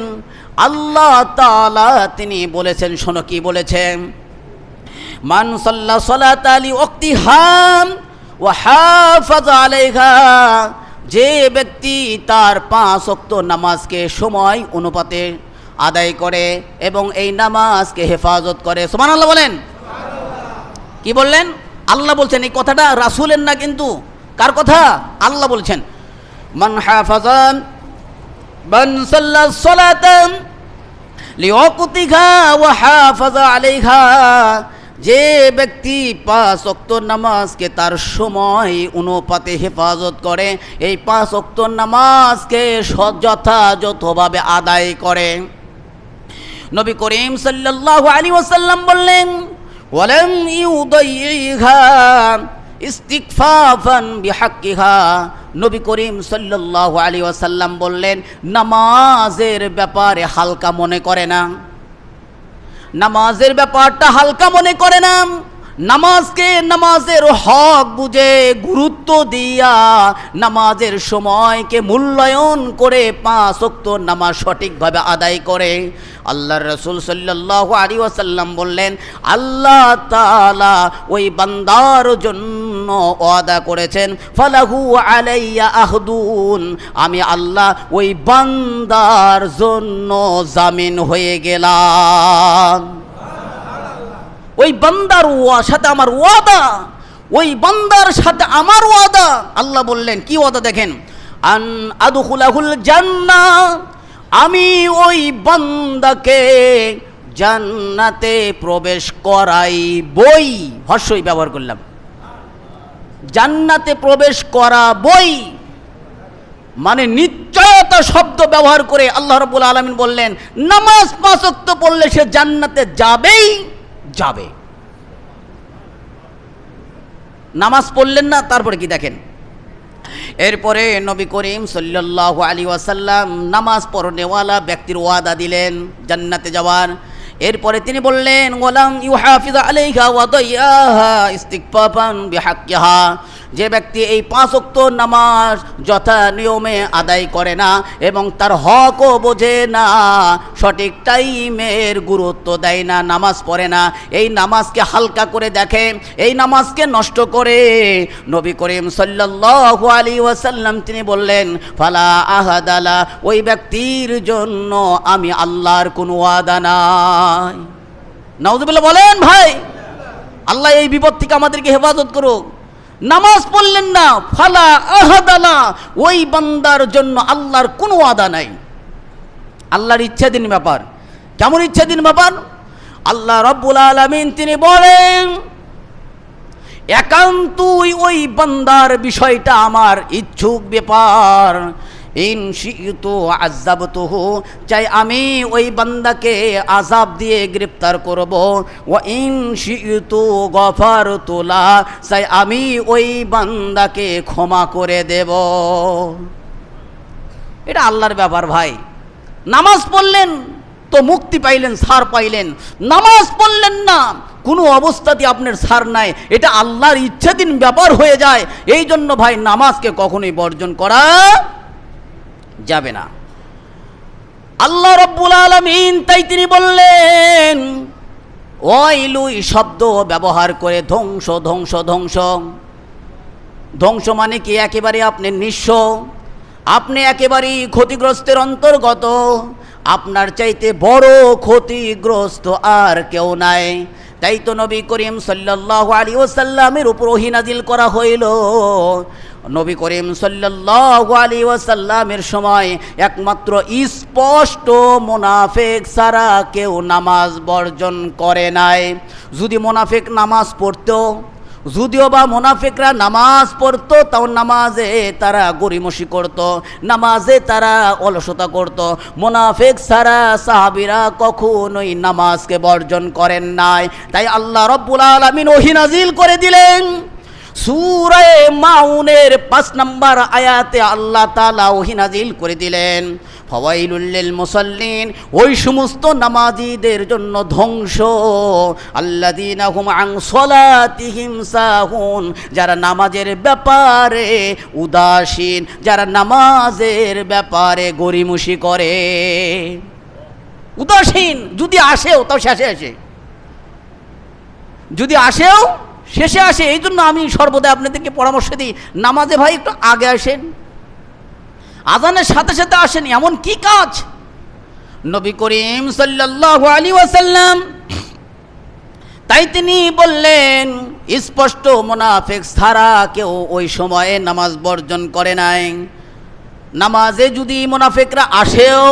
আল্লাহ তাআলা তিনি বলেছেন, শোনো কি বলেছেন, মান সাল্লা সালাতা লি ওয়াক্তিহা ওয়া হাফাযা আলাইহা যে ব্যক্তি তার 5 ওয়াক্ত নামাজকে সময় অনুপাতে আদায় করে এবং এই নামাজকে হেফাজত করে, সুবহানাল্লাহ বলেন। কি বললেন? আল্লাহ বলছেন। এই কথাটা রাসূলের না, কিন্তু কার কথা? আল্লাহ বলছেন, মান হাফাজা মান সাল্লা সালাতান লিওয়াক্তিহা ওয়া হাফাজা আলাইহা, যে ব্যক্তি 5 ওয়াক্ত নামাজকে তার সময় অনুপাতে হেফাজত করে, এই 5 ওয়াক্ত নামাজকে যথাযথভাবে আদায় করে। নবী করিম সাল্লাল্লাহু আলাইহি ওয়াসাল্লাম বললেন, ওয়ালাম ইউদাইহা ইস্তিগফাফান বিহাক্কিহা। নবী করিম সাল্লাল্লাহু আলাইহি ওয়াসাল্লাম বললেন, নামাজের ব্যাপারে হালকা মনে করে না, নামাজের ব্যাপারটা হালকা মনে করে না। নামাজকে নামাজের হক বুঝে গুরুত্ব দিয়া নামাজের সময়কে মূল্যায়ন করে 5 ওয়াক্ত নামাজ সঠিকভাবে আদায় করে। আল্লাহর রাসূল সাল্লাল্লাহু আলাইহি ওয়াসাল্লাম বললেন, আল্লাহ তাআলা ওই বান্দার জন্য ওয়াদা করেছেন, ফালাহু আলাইয়া আহদুন, আমি আল্লাহ ওই বান্দার জন্য জামিন হয়ে গেলাম। ওই বান্দার সাথে আমার ওয়াদা, ওই বান্দার সাথে আমার ওয়াদা। আল্লাহ বললেন কি ওয়াদা দেখেন, আন আদখুলাহুল জান্নাহ, আমি ওই বান্দাকে জান্নাতে প্রবেশ করাইবই। হর্ষই ব্যবহার করলাম, জান্নাতে প্রবেশ করাবই, মানে নিশ্চয়তা শব্দ ব্যবহার করে আল্লাহ রাব্বুল আলামিন বললেন, নামাজ 5 ওয়াক্ত পড়লে সে জান্নাতে যাবেই যাবে। নামাজ পড়লেন না, তারপরে কি দেখেন, এরপরে নবী করিম সাল্লাল্লাহু আলাইহি ওয়াসাল্লাম নামাজ পড়নেওয়ালা ব্যক্তির ওয়াদা দিলেন জান্নাতে যাওয়ার। এরপরে তিনি বললেন, ওয়ালাম ইউহাফিজ আলাইহা ওয়া দাইয়াহা ইস্তিগফাফান বিহাক্কিহা, যে ব্যক্তি এই 5 ওয়াক্ত নামাজ যথা নিয়মে আদায় করে না এবং তার হকও বোঝে না, সঠিক টাইমের গুরুত্ব দেয় না, নামাজ পড়ে না, এই নামাজকে হালকা করে দেখে, এই নামাজকে নষ্ট করে, নবী করিম সাল্লাল্লাহু আলাইহি ওয়াসাল্লাম তিনি বললেন, ফালা আহাদালা, ওই ব্যক্তির জন্য আমি আল্লাহর কোনো ওয়াদা নাই। নাউযুবিল্লাহ বলেন ভাই, আল্লাহ এই বিপদ থেকে আমাদেরকে হেফাজত করুক। নামাজ পড়লেন না, ফালা আহাদালা, ওই বান্দার জন্য আল্লাহর কোনো ওয়াদা নাই। আল্লাহর ইচ্ছাধীন ব্যাপার। কেমন ইচ্ছাধীন ব্যাপার? আল্লাহ রাব্বুল আলামিন তিনি বলেন, একান্তই ওই বান্দার বিষয়টা আমার ইচ্ছুক ব্যাপার। ইন শি'তু আযাবতুহু, চাই আমি ওই বান্দাকে আযাব দিয়ে গ্রেফতার করব। ওয়া ইন শি'তু গফারতু লা, চাই আমি ওই বান্দাকে ক্ষমা করে দেব। এটা আল্লাহর ব্যাপার ভাই। নামাজ পড়লেন তো মুক্তি পাইলেন, ছাড় পাইলেন। নামাজ পড়লেন না, কোনো অবস্থাতে আপনার ছাড় নাই, এটা আল্লাহর ইচ্ছাধীন ব্যাপার হয়ে যায়। এই জন্য ভাই নামাজকে কখনোই বর্জন করা যাবে না। আল্লাহ রাব্বুল আলামিন তাই তিনি বললেন, ওয়াইলুই শব্দ ব্যবহার করে ধ্বংস ধ্বংস ধ্বংস। ধ্বংস মানে কি? একেবারে আপনি নিঃস্ব, আপনি একেবারেই ক্ষতিগ্রস্তের অন্তর্গত। আপনার চাইতে বড় ক্ষতিগ্রস্ত আর কেউ নাই। তাই তো নবী করিম সাল্লাল্লাহু আলাইহি ওয়াসাল্লামের উপর ওহী নাজিল করা হইল। নবী করিম সাল্লাল্লাহু আলাইহি ওয়াসাল্লামের সময় একমাত্র স্পষ্ট মুনাফিক ছাড়া কেউ নামাজ বর্জন করে নাই। যদি মুনাফিক নামাজ পড়তো, যদিও বা মুনাফিকরা নামাজ পড়তো, তাও নামাজে তারা গরিমসি করত, নামাজে তারা অলসতা করত। মুনাফিক ছাড়া সাহাবীরা কখনোই নামাজকে বর্জন করেন নাই। তাই আল্লাহ রাব্বুল আলামিন ওহী নাজিল করে দিলেন। সূরা মাউনের 5 নম্বর আয়াতে আল্লাহ তাআলা ওহী নাজিল করে দিলেন, ফাওয়াইলুল লিল মুসাল্লিন, ওই সমস্ত নামাজীদের জন্য ধ্বংস, আল্লাযীনা হুম আন সালাতিহিম সাহুন, যারা নামাজের ব্যাপারে উদাসীন, যারা নামাজের ব্যাপারে গরিমসি করে। উদাসীন, যদি আসেও তাও শেষে আসে, যদি আসেও শেষে আসে। এই জন্য আমি সর্বদা আপনাদেরকে পরামর্শ দিই, নামাজে ভাই একটু আগে আসেন, আজানের সাথে সাথে আসেন, এমন কি কাজ? নবী করিম সাল্লাল্লাহু আলাইহি ওয়াসাল্লাম তাই তিনি বললেন, স্পষ্ট মুনাফিক ছাড়া কেউ ওই সময়ে নামাজ বর্জন করে নাই। নামাজে যদি মুনাফিকরা আসেও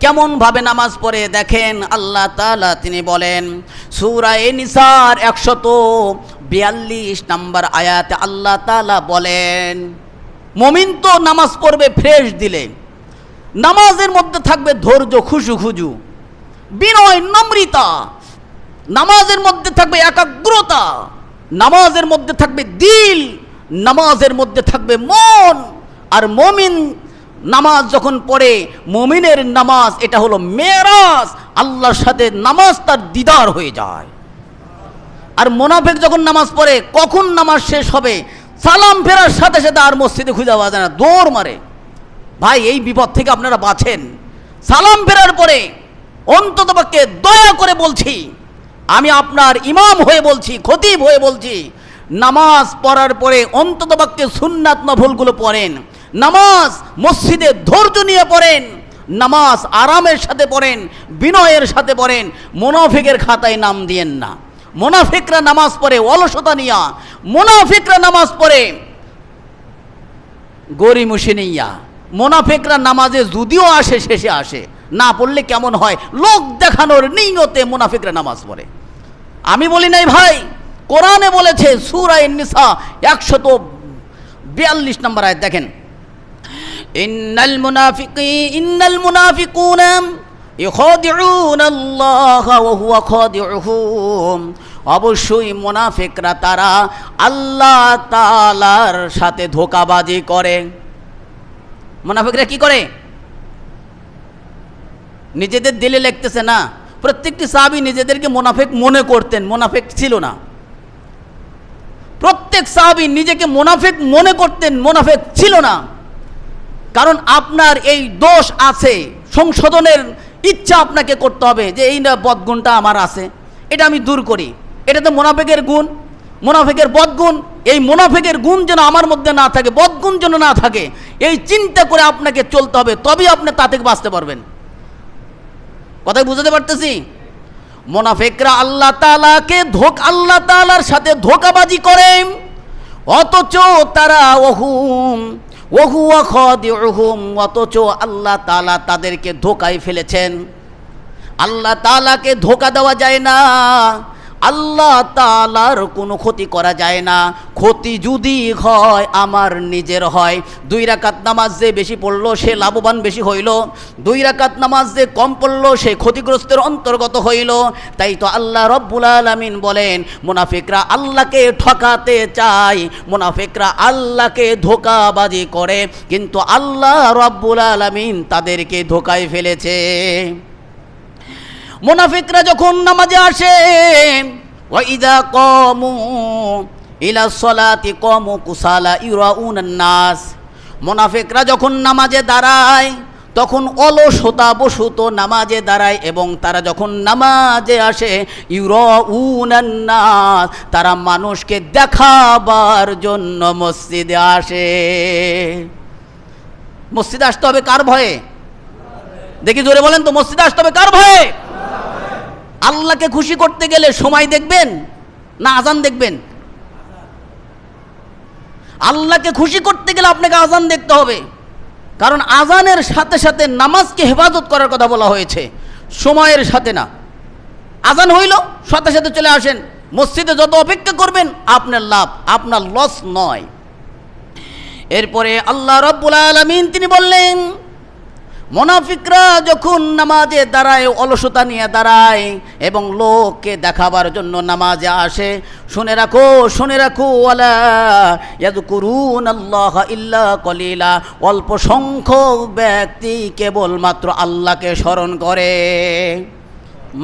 কেমনভাবে নামাজ পড়ে দেখেন, আল্লাহ তাআলা তিনি বলেন সূরা নিসার 142 নম্বর আয়াতে আল্লাহ তাআলা বলেন, মুমিন তো নামাজ পড়বে ফ্রেশ দিলে, নামাজের মধ্যে থাকবে ধৈর্য, খুশু, বিনয়, নম্রতা, নামাজের মধ্যে থাকবে একাগ্রতা, নামাজের মধ্যে থাকবে দিল, নামাজের মধ্যে থাকবে মন। আর মুমিন নামাজ যখন পড়ে, মুমিনের নামাজ এটা হলো মেরাজ, আল্লাহর সাথে নামাজ তার দিদার হয়ে যায়। আর মুনাফিক যখন নামাজ পড়ে, কখন নামাজ শেষ হবে, সালাম ফেরার সাথে সাথে আর মসজিদে খুঁজে পাওয়া যায় না, দৌড় মারে। ভাই, এই বিপদ থেকে আপনারা বাঁচেন। সালাম ফেরার পরে অন্ততপক্ষে দয়া করে বলছি, আমি আপনার ইমাম হয়ে বলছি, খতিব হয়ে বলছি, নামাজ পড়ার পরে অন্ততপক্ষে সুন্নাত নফলগুলো পড়েন। নামাজ মসজিদে ধৈর্য নিয়ে পড়েন, নামাজ আরামের সাথে পড়েন, বিনয়ের সাথে পড়েন। মুনাফিকের খাতায় নাম দিয়েন না। মুনাফিকরা নামাজ পড়ে অলসতা নিয়া, মুনাফিকরা নামাজ পড়ে গরিমুষি নিয়া। মুনাফিকরা নামাজে যদিও আসে, শেষে আসে, না পড়লে কেমন হয়, লোক দেখানোর নিয়তে মুনাফিকরা নামাজ পড়ে। আমি বলি নাই ভাই, কোরআনে বলেছে সূরা নিসা 142 নম্বর আয়াত দেখেন, ইন্নাল মুনাফিকুনা ইখাদিউনাল্লাহা ওয়া হুয়া খাদিউহুম। অবশ্যই মুনাফিকরা তারা আল্লাহ তাআলার সাথে ধোঁকাবাজি করে। মুনাফিকরা কি করে? নিজেদের দিলে লিখতেছে না, প্রত্যেকটি সাহাবী নিজেদেরকে মুনাফিক মনে করতেন, মুনাফিক ছিল না। প্রত্যেক সাহাবী নিজেকে মুনাফিক মনে করতেন, মুনাফিক ছিল না। কারণ আপনার এই দোষ আছে, সংশোধনের ইচ্ছা আপনাকে করতে হবে যে এই না বদগুণটা আমার আছে, এটা আমি দূর করি। এটা তো মুনাফিকের গুণ, মুনাফিকের বদগুণ। এই মুনাফিকের গুণ যেন আমার মধ্যে না থাকে, বদগুণ যেন না থাকে, এই চিন্তা করে আপনাকে চলতে হবে, তবেই আপনি তা থেকে বাঁচতে পারবেন। কথাই বুঝাতে পারতেছি? মুনাফিকরা আল্লাহ তাআলার সাথে ধোঁকাবাজি করে, অথচ তারা অথচ আল্লাহ তাআলা তাদেরকে ধোঁকায় ফেলেছেন। আল্লাহ তাআলাকে ধোঁকা দেওয়া যায় না, আল্লাহ তাআলার কোনো ক্ষতি করা যায় না। ক্ষতি যদি হয় আমার নিজের হয়। 2 রাকাত নামাজ যে বেশি পড়লো সে লাভবান বেশি হইল, 2 রাকাত নামাজ যে কম পড়লো সে ক্ষতিগ্রস্তের অন্তর্গত হইল। তাই তো আল্লাহ রব্বুল আলামিন বলেন, মুনাফিকরা আল্লাহকে ঠকাতে চায়, মুনাফিকরা আল্লাহকে ধোঁকাবাজি করে, কিন্তু আল্লাহ রব্বুল আলামিন তাদেরকে ধোঁকায় ফেলেছে। মুনাফিকরা যখন নামাজে আসে, ওয়া ইযা কামু ইলা সলাতি কামু কুসালা ইউরাউনান নাস। মুনাফিকরা যখন নামাজে দাঁড়ায় তখন অলসতা বশত নামাজে দাঁড়ায়, এবং তারা যখন নামাজে আসে ইউরাউনান নাস, তারা মানুষকে দেখাবার জন্য মসজিদে আসে। মসজিদে আসতে হবে কার ভয়ে? দেখি জোরে বলেন তো, মসজিদে আসতে হবে কার ভয়ে? আল্লাহকে খুশি করতে গেলে সময় দেখবেন না আজান দেখবেন? আল্লাহকে খুশি করতে গেলে আপনাকে আজান দেখতে হবে, কারণ আজানের সাথে সাথে নামাজকে হেফাজত করার কথা বলা হয়েছে, সময়ের সাথে না। আজান হইল সাথে সাথে চলে আসেন মসজিদে, যত অপেক্ষা করবেন আপনার লাভ, আপনার লস নয়। এরপরে আল্লাহ রাব্বুল আলামিন তিনি বললেন, মুনাফিকরা যখন নামাজে দাঁড়ায়, অলসতা নিয়ে দাঁড়ায় এবং লোককে দেখাবার জন্য নামাজে আসে, শুনে রাখো ওয়ালা ইয়াযকুরুনাল্লাহা ইল্লা কলিলা। অল্প সংখ্যক ব্যক্তি কেবলমাত্র আল্লাহকে স্মরণ করে,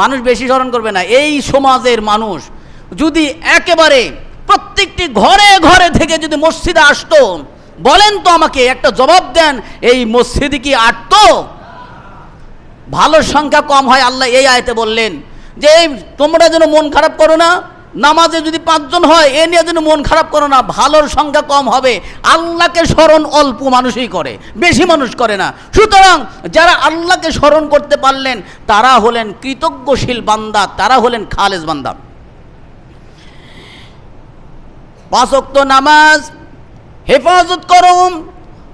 মানুষ বেশি স্মরণ করবে না। এই সমাজের মানুষ যদি একেবারে প্রত্যেকটি ঘরে ঘরে থেকে যদি মসজিদে আসতো, বলেন তো আমাকে, একটা জবাব দেন, এই মসজিদে কি আটতো? ভালো সংখ্যা কম হয়। আল্লাহ এই আয়াতে বললেন যে তোমরা যেন মন খারাপ করো না, নামাজে যদি 5 জন হয় এ নিয়ে যেন মন খারাপ করো না, ভালোর সংখ্যা কম হবে। আল্লাহকে স্মরণ অল্প মানুষই করে, বেশি মানুষ করে না। সুতরাং যারা আল্লাহকে স্মরণ করতে পারলেন তারা হলেন কৃতজ্ঞশীল বান্দা, তারা হলেন খালেস বান্দা। 5 ওয়াক্ত নামাজ হেফাজত করো।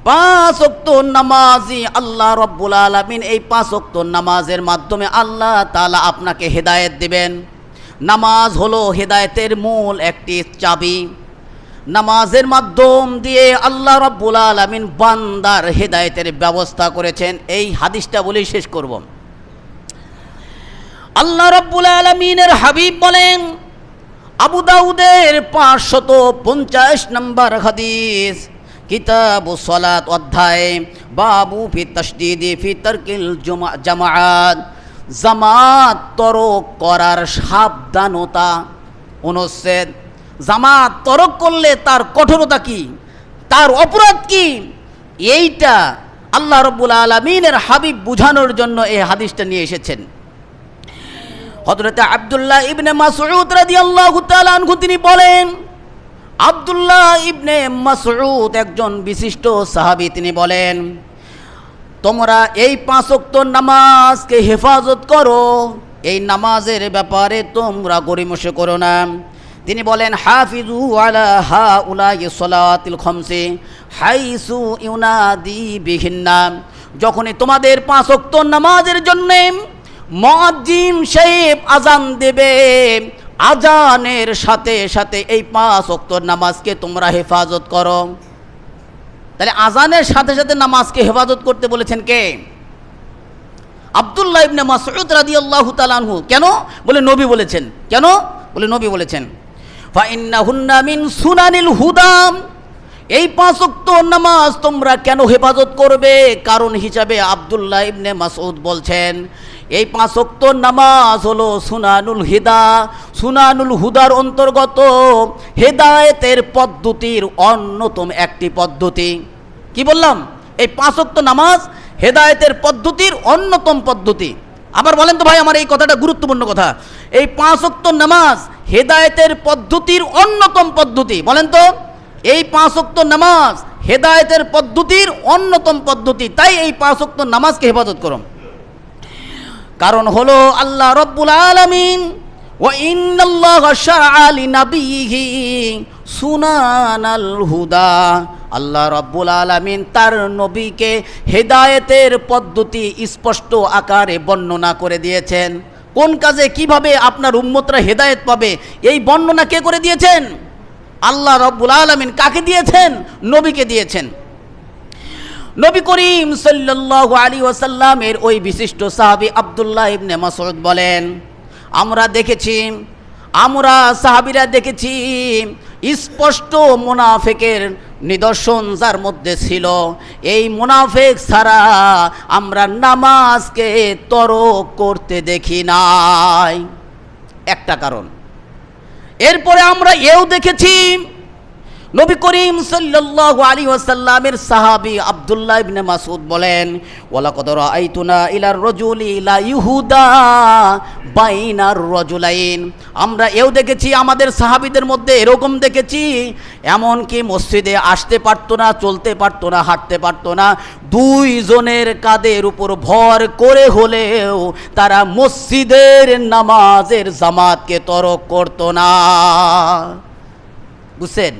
5 ওয়াক্ত নামাজই আল্লাহ রব্বুল আলামিন, এই 5 ওয়াক্ত নামাজের মাধ্যমে আল্লাহ তাআলা আপনাকে হেদায়েত দিবেন। নামাজ হলো হেদায়েতের মূল একটি চাবি। নামাজের মাধ্যম দিয়ে আল্লাহ রব্বুল আলামিন বান্দার হেদায়েতের ব্যবস্থা করেছেন। এই হাদিসটা বলেই শেষ করব। আল্লাহ রব্বুল আলামিনের হাবিব বলেন, আবু দাউদের 550 নম্বর হাদিস, কিতাবুস সালাত অধ্যায়, বাবু ফি তাশদীদি ফি তারকিল জামাআত, জামাত তরক করার সাবধানতা। অনুচ্ছেদ, জামাত তরক করলে তার কঠোরতা কি, তার অপরাধ কি, এইটা আল্লাহ রব্বুল আলামিনের হাবিব বুঝানোর জন্য এই হাদিসটা নিয়ে এসেছেন। হযরতে আব্দুল্লাহ ইবনে মাসউদ রাদিয়াল্লাহু তাআলা আনহু তিনি বলেন, আব্দুল্লাহ ইবনে মাসউদ একজন বিশিষ্ট সাহাবী, তিনি বলেন, তোমরা এই 5 ওয়াক্ত নামাজকে হেফাজত করো, এই নামাজের ব্যাপারে তোমরা গড়িমসি করো না। তিনি বলেন, হাফিজু আলা হাউলাই সালাতিল খামসি হাইসু ইউনাদি বিহিন্না, যখনই তোমাদের 5 ওয়াক্ত নামাজের জন্য মুয়াজ্জিন সাহেব আজান দেবে, আজানের সাথে সাথে এই 5 ওয়াক্ত নামাজকে তোমরা হেফাজত করো। তাহলে আজানের সাথে সাথে নামাজকে হেফাজত করতে বলেছেন কে? আব্দুল্লাহ ইবনে মাসউদ রাদিয়াল্লাহু তাআলা আনহু। কেন? বলে নবী বলেছেন। কেন? বলে নবী বলেছেন, ফা ইন্নাহুন্না মিন সুনানিল হুদা, এই 5 ওয়াক্ত নামাজ তোমরা কেন হেফাজত করবে? কারণ হিসাবে আব্দুল্লাহ ইবনে মাসউদ বলছেন, এই 5 ওয়াক্ত নামাজ হলো সুনানুল হিদা, সুনানুল হুদার অন্তর্গত, হেদায়েতের পদ্ধতির অন্যতম একটি পদ্ধতি। কি বললাম? এই 5 ওয়াক্ত নামাজ হেদায়েতের পদ্ধতির অন্যতম পদ্ধতি। আবার বলেন তো ভাই, আমার এই কথাটা গুরুত্বপূর্ণ কথা। এই 5 ওয়াক্ত নামাজ হেদায়েতের পদ্ধতির অন্যতম পদ্ধতি। বলেন তো, এই 5 ওয়াক্ত নামাজ হেদায়েতের পদ্ধতির অন্যতম পদ্ধতি। তাই এই 5 ওয়াক্ত নামাজকে হেফাজত করো। কারণ হলো আল্লাহ রব্বুল আলামিন, ওয়া ইন্নাল্লাহা শারআ লিনাবিয়িহি সুনানাল হুদা, আল্লাহ রব্বুল আলামিন তার নবীকে হেদায়েতের পদ্ধতি স্পষ্ট আকারে বর্ণনা করে দিয়েছেন। কোন কাজে কিভাবে আপনার উম্মতরা হেদায়েত পাবে, এই বর্ণনা কে করে দিয়েছেন? আল্লাহ রব্বুল আলামিন। কাকে দিয়েছেন? নবীকে দিয়েছেন। নবী করিম সাল্লাল্লাহু আলাইহি ওয়াসাল্লামের ওই বিশিষ্ট সাহাবী আব্দুল্লাহ ইবনে মাসউদ বলেন, আমরা দেখেছি, আমরা সাহাবীরা দেখেছি স্পষ্ট মুনাফিকের নিদর্শন যার মধ্যে ছিল, এই মুনাফিক ছাড়া আমরা নামাজকে তরক করতে দেখি নাই। একটা কারণ। এরপরে আমরা এও দেখেছি, নবী করিম সাল্লাল্লাহু আলাইহি ওয়াসাল্লামের সাহাবী আব্দুল্লাহ ইবনে মাসউদ বলেন, ওয়ালাকাদ রাআইতুনা ইলার রাজুলি লা ইহুদা বাইনার রাজুলাইন, আমরা এও দেখেছি, আমাদের সাহাবীদের মধ্যে এরকম দেখেছি, এমন কি মসজিদে আসতে পারতো না, চলতে পারতো না, হাঁটতে পারতো না, 2 জনের কাঁধের উপর ভর করে হলেও তারা মসজিদের নামাজের জামাতকে তরক করতো না। বুঝছেন?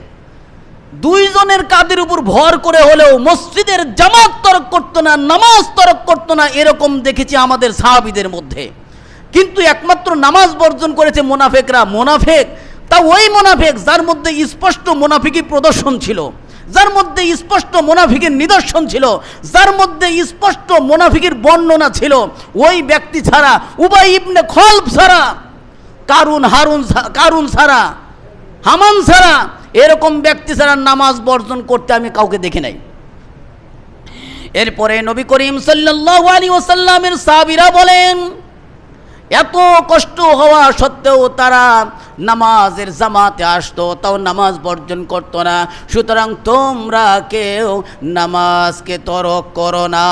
2 জনের কাঁধের উপর ভর করে হলেও মসজিদের জামাত তরক করতো না, নামাজ তরক করতো না, এরকম দেখেছি আমাদের সাহাবীদের মধ্যে। কিন্তু একমাত্র নামাজ বর্জন করেছে মুনাফিকরা। মুনাফিক তা ওই মুনাফিক যার মধ্যে স্পষ্ট মুনাফিকি প্রদর্শন ছিল, যার মধ্যে স্পষ্ট মুনাফিকের নিদর্শন ছিল, যার মধ্যে স্পষ্ট মুনাফিকের বর্ণনা ছিল। ওই ব্যক্তি ছাড়া, উবাই ইবনে খলফ ছাড়া, কারুন ছাড়া, হামান ছাড়া, এরকম ব্যক্তি ছাড়া নামাজ বর্জন করতে আমি কাউকে দেখি নাই। এরপরে নবী করিম সাল্লাল্লাহু আলাইহি ওয়াসাল্লামের সাহাবীরা বলেন, এত কষ্ট হওয়া সত্ত্বেও তারা নামাজের জামাতে আসতো, তাও নামাজ বর্জন করতো না। সুতরাং তোমরা কেউ নামাজকে তরক করো না।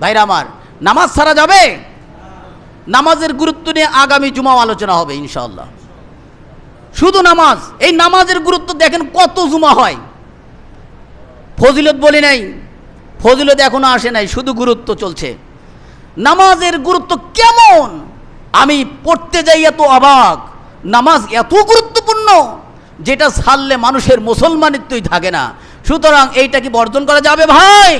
ভাইরা আমার, নামাজ ছাড়া যাবে? নামাজের গুরুত্ব নিয়ে আগামী জুমাও আলোচনা হবে ইনশাআল্লাহ। শুধু নামাজ, এই নামাজের গুরুত্ব দেখেন কত জুমা হয়। ফজিলত বলি নাই, ফজিলত এখনো আসে নাই, শুধু গুরুত্ব চলছে। নামাজের গুরুত্ব কেমন আমি পড়তে যাই এত অবাক। নামাজ এত গুরুত্বপূর্ণ যেটা ছাড়লে মানুষের মুসলমানিত্বই থাকে না। সুতরাং এইটা কি বর্জন করা যাবে ভাই?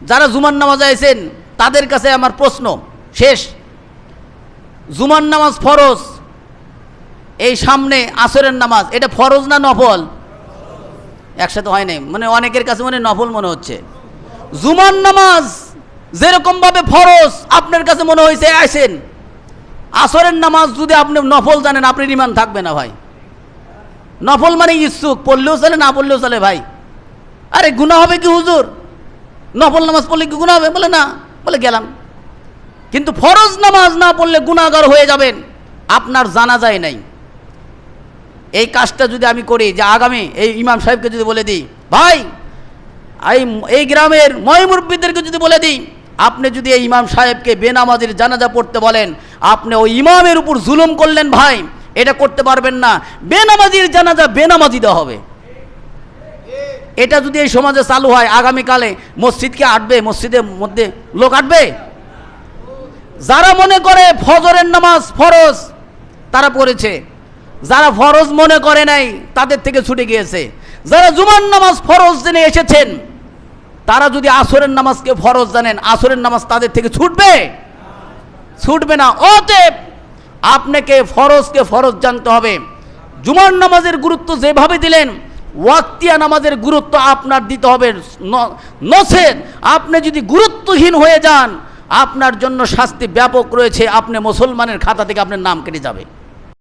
যারা জুমার নামাজে আছেন তাদের কাছে আমার প্রশ্ন শেষ। জুমার নামাজ ফরজ, এই সামনে আসরের নামাজ, এটা ফরজ না নফল? একসাথে হয় নাই, মানে অনেকের কাছে মনে নফল মনে হচ্ছে। জুমার নামাজ যেরকম ভাবে ফরজ আপনার কাছে মনে হয়েছে আসেন, আসরের নামাজ যদি আপনি নফল জানেন আপনার ইমান থাকবে না ভাই। নফল মানে ইচ্ছুক, পড়লেও চলে না পড়লেও চলে ভাই। আরে গুনাহ হবে কি হুজুর, নফল নামাজ পড়লে কি গুনাহ হবে? বলে না, বলে গেলাম। কিন্তু ফরজ নামাজ না পড়লে গুনাহগার হয়ে যাবেন, আপনার জানা যায় নাই। এই কাজটা যদি আমি করি, যে আগামী এই ইমাম সাহেবকে যদি বলে দিই, ভাই এই গ্রামের ময়মুরব্বীদেরকে যদি বলে দিই, আপনি যদি এই ইমাম সাহেবকে বেনামাজির জানাজা পড়তে বলেন, আপনি ওই ইমামের উপর জুলুম করলেন ভাই, এটা করতে পারবেন না। বেনামাজির জানাজা বেনামাজি দেওয়া হবে। এটা যদি এই সমাজে চালু হয়, আগামীকালে মসজিদকে আটবে, মসজিদের মধ্যে লোক আটবে। যারা মনে করে ফজরের নামাজ ফরজ তারা পড়েছে, যারা ফরজ মনে করে নাই তাদের থেকে ছুটে গিয়েছে। যারা জুমার নামাজ ফরজ জেনে এসেছেন তারা যদি আসরের নামাজকে ফরজ জানেন, আসরের নামাজ তাদের থেকে ছুটবে? ছুটবে না। অতএব আপনাকে ফরজকে ফরজ জানতে হবে। জুমার নামাজের গুরুত্ব যেভাবে দিলেন, ওয়াক্তিয়া নামাজের গুরুত্ব আপনার দিতে হবে। নচেত আপনি যদি গুরুত্বহীন হয়ে যান, আপনার জন্য শাস্তি ব্যাপক রয়েছে। আপনি মুসলমানের খাতা থেকে আপনার নাম কেটে যাবে।